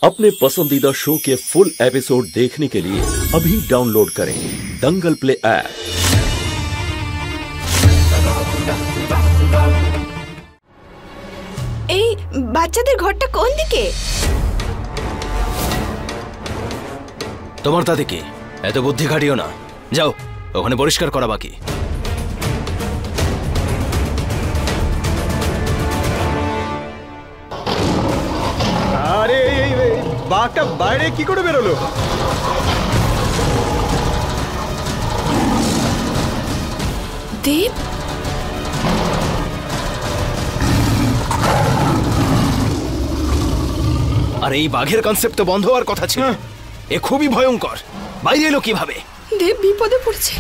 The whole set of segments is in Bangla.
अपने पसंदीदा शो के फुल एपिसोड देखने के लिए अभी डाउनलोड करें दंगल प्ले ऐप। এই বাচ্চাদের ঘরটা কোন দিকে? তোমার দাদিকে এত বুদ্ধি খাটিও না, যাও ওখানে পরিষ্কার করা বাকি। আরে বাঘটা বাইরে কি করে বেরোলো? দেব, আর এই বাঘের কনসেপ্ট তো বন্ধ হওয়ার কথা ছিল। এ খুবই ভয়ঙ্কর, বাইরে এলো কিভাবে? দেব বিপদে পড়েছে।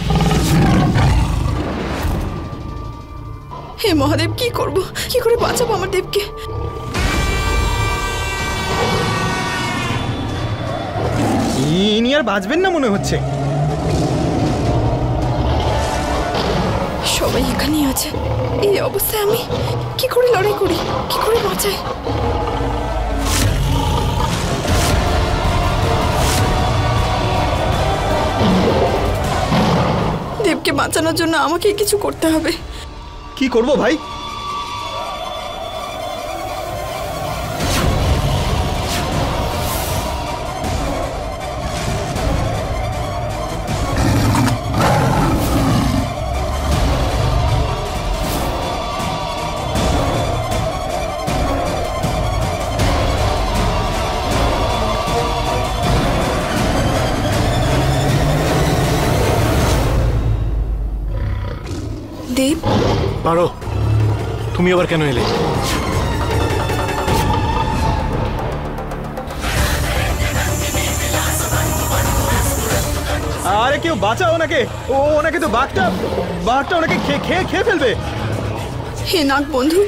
হে মহাদেব, কি করব? কি করে বাঁচাবো আমার দেবকে? ইনি আর বাঁচবেন না মনে হচ্ছে। সবাই এখানেই আছে, এই অবস্থায় আমি কি করে লড়াই করি, কি করে বাঁচাই? দেবকে বাঁচানোর জন্য আমাকে কিছু করতে হবে। কি করব ভাই? দেব, পারো, তুমি আবার কেন এলে? আরে কেউ বাঁচাও ওনাকে, ওনাকে তো বাঘটা ওনাকে খেয়ে ফেলবে। হে নাগ বন্ধু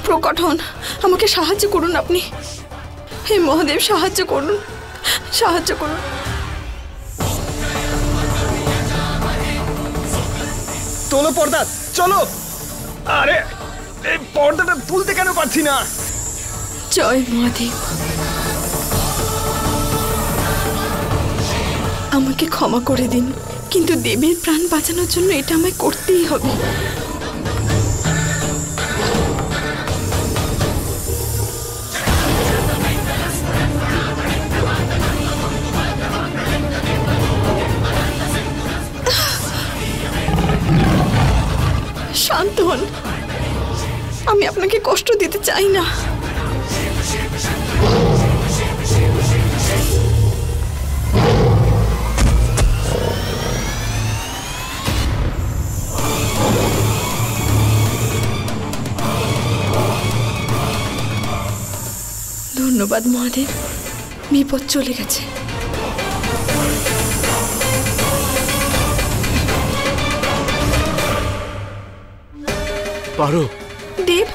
প্রকট হন, আমাকে সাহায্য করুন আপনি। হে মহাদেব, সাহায্য করুন, সাহায্য করুন। তোলো পর্দা, চলো। আরে এই পর্দাটা তুলতে কেন পারছি না? জয় মহাদেব, আমাকে ক্ষমা করে দিন, কিন্তু দেবের প্রাণ বাঁচানোর জন্য এটা আমায় করতেই হবে। শান্ত হন, আমি আপনাকে কষ্ট দিতে চাই না। ধন্যবাদ মহাদেব, বিপদ চলে গেছে। পারো দেব,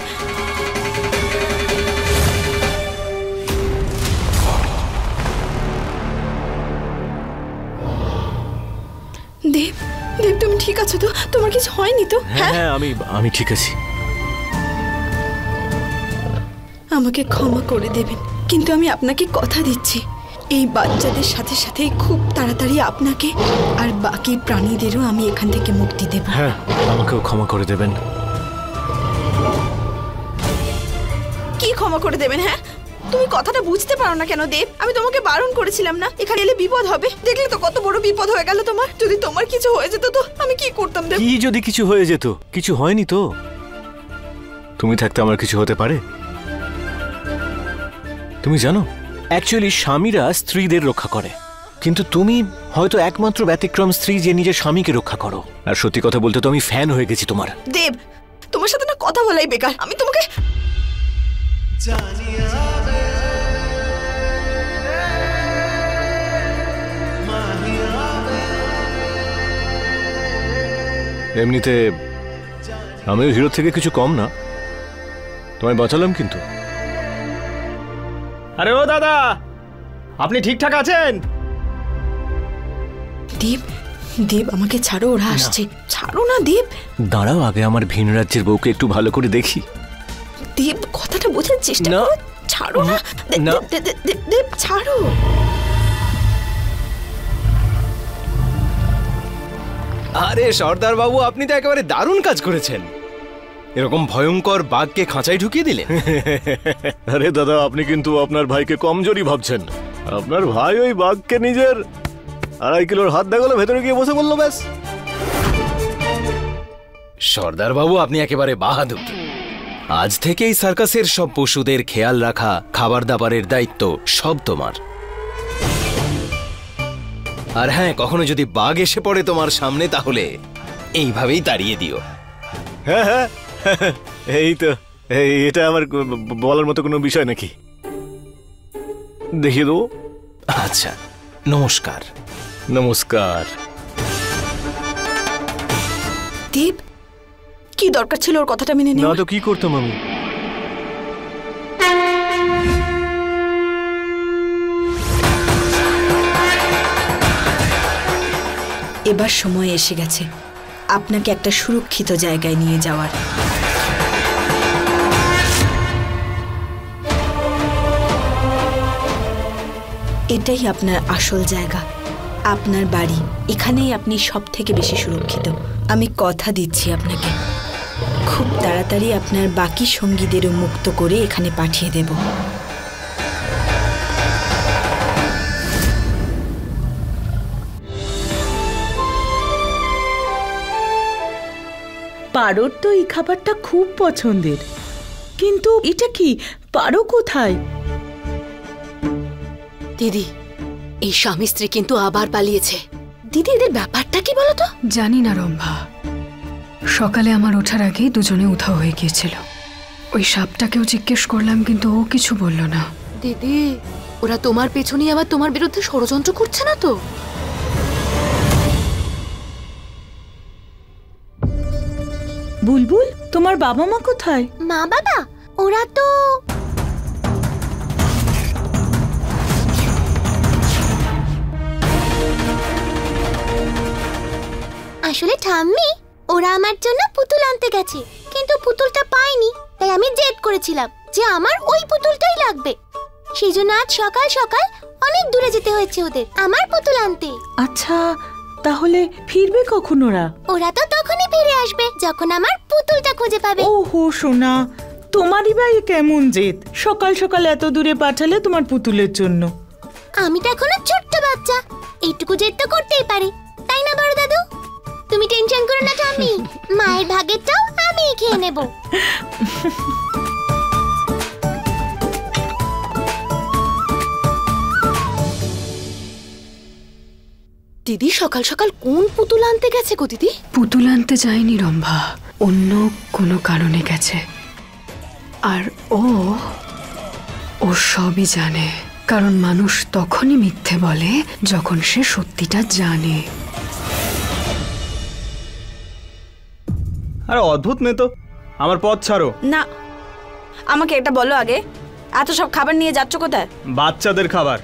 দেব, দেব তুমি ঠিক আছো তো? তোমার কিছু হয়নি তো? হ্যাঁ, আমি ঠিক আছি। আমাকে ক্ষমা করে দেবেন, কিন্তু আমি আপনাকে কথা দিচ্ছি, এই বাচ্চাদের সাথে সাথে খুব তাড়াতাড়ি আপনাকে আর বাকি প্রাণীদেরও আমি এখান থেকে মুক্তি দেব। হ্যাঁ, আমাকেও ক্ষমা করে দেবেন। কি ক্ষমা করে দেবেন? হ্যাঁ, তুমি কথাটা বুঝতে পারো না কেন দেব? আমি তোমাকে বারণ করেছিলাম না এখানে এলে বিপদ হবে? দেখলে তো কত বড় বিপদ হয়ে গেল তোমার। যদি তোমার কিছু হয়ে যেত তো আমি কি করতাম দেব? কি যদি কিছু হয়ে যেত? কিছু হয়নি তো। তুমি থাকতে আমার কিছু হতে পারে? তুমি জানো, অ্যাকচুয়ালি স্বামীরা স্ত্রীদের রক্ষা করে, কিন্তু তুমি হয়তো একমাত্র ব্যতিক্রম স্ত্রী যে নিজের স্বামীকে রক্ষা করো। আর সত্যি কথা বলতে তো আমি ফ্যান হয়ে গেছি তোমার। দেব, তোমার সাথে না কথা বলাই বেকার। আমি তোমাকে এমনিতে আমিও হিরো থেকে কিছু কম না, তোমায় বাঁচালাম কিন্তু। আরে ও দাদা, আপনি ঠিকঠাক আছেন? দেব, দেব আমাকে ছাড়ো, ওরা আসছে। ছাড়ো না দেব। দাঁড়াও, আগে আমার ভিন রাজ্যের বউকে একটু ভালো করে দেখি। দেব কথাটা বোঝার চেষ্টা করো। ছাড়ো না না। দেব ছাড়ো। আরে সর্দার বাবু, আপনি তো একেবারে দারুণ কাজ করেছেন। এরকম ভয়ঙ্কর বাঘকে খাঁচায় ঢুকিয়ে দিলেন। আরে দাদা, আপনি কিন্তু আপনার ভাইকে কমজোরি ভাবছেন। আপনার ভাই ওই বাঘকে নিজের 2.5 কিলোর হাত দেখালো, ভেতরে গিয়ে বসে বললো ব্যাস। সর্দার বাবু, আপনি একেবারে বাহাদুর। আজ থেকে এই সার্কাসের সব পশুদের খেয়াল রাখা, খাবার দাবারের দায়িত্ব সব তোমার। আর হ্যাঁ, কখনো যদি বাঘ এসে পড়ে তোমার সামনে, তাহলে এইভাবেই তাড়িয়ে দিও। হ্যাঁ হ্যাঁ, এই তো, এটা আমার বলার মতো কোনো বিষয় নাকি? দেখিয়ে দেবো। আচ্ছা, নমস্কার। নমস্কার। দেব, কি দরকার ছিল ওর কথাটা মেনে না নেওয়ার? তো কি করতাম আমি? এবার সময় এসে গেছে আপনাকে একটা সুরক্ষিত জায়গায় নিয়ে যাওয়ার। এটাই আপনার আসল জায়গা, আপনার বাড়ি। এখানেই আপনি সব থেকে বেশি সুরক্ষিত। আমি কথা দিচ্ছি আপনাকে, খুব তাড়াতাড়ি আপনার বাকি সঙ্গীদেরও মুক্ত করে এখানে পাঠিয়ে দেব। পারোর তো এই খাবারটা খুব পছন্দের, কিন্তু এটা কি, পারো কোথায়? দিদি, এই স্বামী স্ত্রী কিন্তু আবার পালিয়েছে। দিদি, এদের ব্যাপারটা কি বলো তো? জানি না রম্ভা, সকালে আমার ওঠার আগেই দুজনে উধাও হয়ে গিয়েছিল। ওই সাপটাকেও জিজ্ঞেস করলাম, কিন্তু ও কিছু বলল না। দিদি, ওরা তোমার পেছনে আবার তোমার বিরুদ্ধে ষড়যন্ত্র করছে না তো? বুলবুল, তোমার বাবা মা কোথায়? মা বাবা ওরা তো আসলে ঠাম্মি, ওরা আমার জন্য পুতুল আনতে গেছে, কিন্তু পুতুলটা পাইনি। তাই আমি জেদ করেছিলাম যে আমার ওই পুতুলটাই লাগবে। সেই জন্য আজ সকাল সকাল অনেক দূরে যেতে হয়েছে ওদের আমার পুতুল আনতে। আচ্ছা, তাহলে ফিরবে কখন ওরা? ওরা তো তখনই ফিরে আসবে যখন আমার পুতুলটা খুঁজে পাবে। ওহো সোনা, তোমারই ভাই কেমন জেদ! সকাল সকাল এত দূরে পাঠালে তোমার পুতুলের জন্য। আমি তো এখনো ছোট্ট বাচ্চা, এইটুকু জেদ তো করতেই পারি, তাই না বড় দাদু? তুমি টেনশন করো না ঠাম্মি, মায়ের ভাগেরটাও আমিই খেয়ে নেব। দিদি সকাল সকাল কোন পুতুল আনতে গেছে গো দিদি? পুতুল আনতে যায়নি রম্ভা, অন্য কোনো কারণে গেছে। আর ও সবই জানে, কারণ মানুষ তখনই মিথ্যে বলে যখন সে সত্যিটা জানে। আরে অদ্ভুত মেয়ে তো, আমার পথ ছাড়ো। না, আমাকে এটা বলো আগে, এত সব খাবার নিয়ে যাচ্ছ কোথায়? বাচ্চাদের খাবার,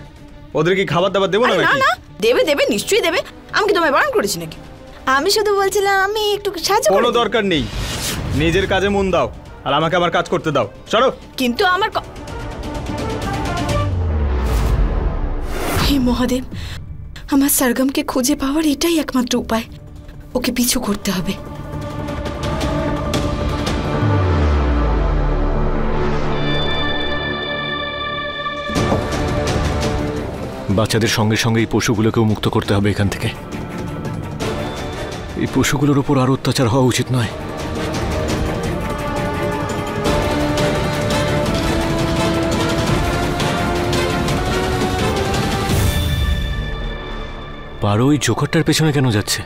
ওদের কি খাবার দাবার দেবো না আরে না নাকি? না, দেবে দেবে, নিশ্চয়ই দেবে। আমি কি তোমায় বারণ করেছি নাকি? আমি শুধু বলছিলাম আমি একটু সাহায্য কোনো করে দিই। দরকার নেই, নিজের কাজে মন দাও আর আমাকে আমার কাজ করতে দাও। সরো। কিন্তু আমার হে মহাদেব, আমার সরগমকে খুঁজে পাওয়ার এটাই একমাত্র উপায়। ওকে পিছু করতে হবে। বাচ্চাদের সঙ্গে সঙ্গে এই পশুগুলোকেও মুক্ত করতে হবে এখান থেকে। এই পশুগুলোর উপর আর অত্যাচার হওয়া উচিত নয়। পারো ওই জোকারটার পেছনে কেন যাচ্ছে?